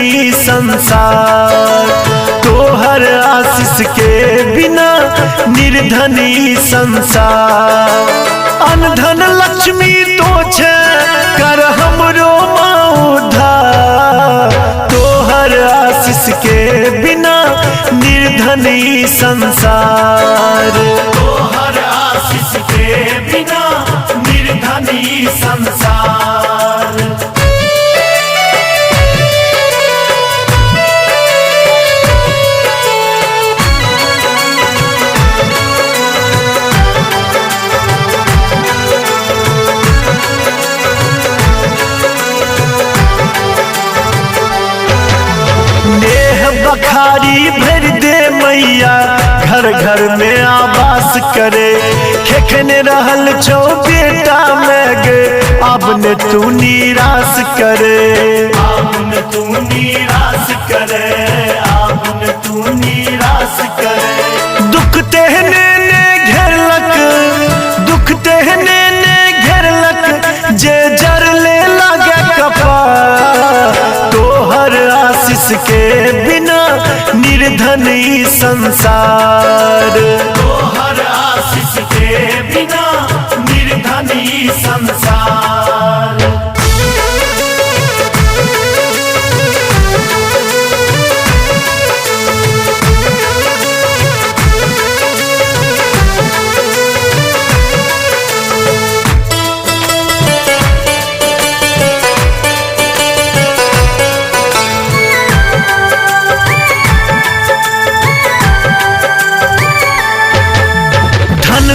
निर्धनी संसार। तोहर आशीष के बिना निर्धनी संसार। अनधन लक्ष्मी तो छे कर हमरो माँ उद्धार। तोहर आशीष के बिना निर्धनी संसार। तोहर आशीष के बिना निर्धनी संसार। नेह बखारी भर दे मैया घर घर में आवास करे। खेखने रहल छो बेटा में गे अब ने तू निराश करे। अब ने तू निराश करे। अब ने तू निराश करे। दुख तेहने ने घेरलक। दुख तेहने ने घेरलक जे जर ले लगे कपार। तोहर आशीष के बिना निर्धनी संसार। तोहर आशीष के बिना निर्धनी संसार।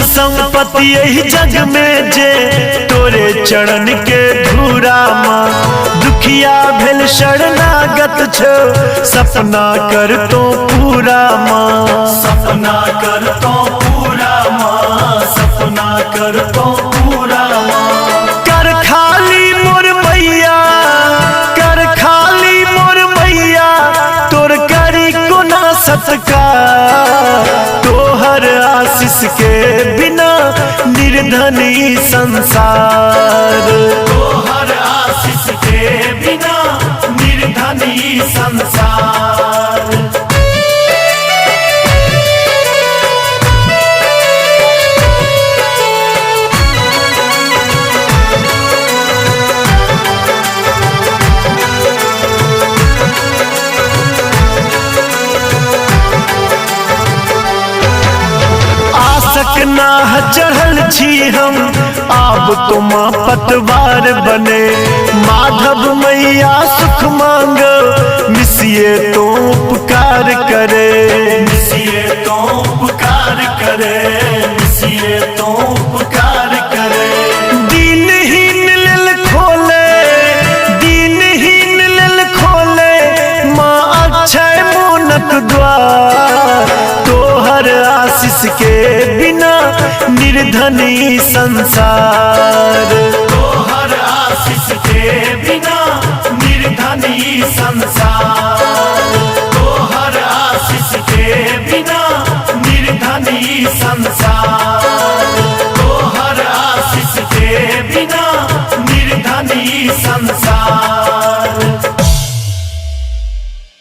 संपत्ति यही जग में जे तोरे चरण के धूरा माँ। दुखिया भेल शरणागत छो सपना कर तो पूरा माँ। सपना कर तो पूरा माँ। सपना कर तो पूरा माँ। कर खाली मोर मैया। कर खाली मोर मैया तोर करी कोना सत्कार। तोहर आशीष के बिना निर्धनी संसार। तोहर आशीष के बिना निर्धनी संसार। नाह चढ़ल छी हम आब तुम पतवार बने। माधव मैया सुख मांग मिसिए तो उपकार करे। मिसिए तो उपकार करे। मिसिए तो उपकार करे। दीनहीन लेल खोले। दीनहीन लेल खोले माँ अक्षय मोनक द्वार। तोहर आशीष के बिना निर्धनी संसार। तोहर आशीष के बिना निर्धनी संसार। तोहर आशीष के बिना निर्धनी संसार।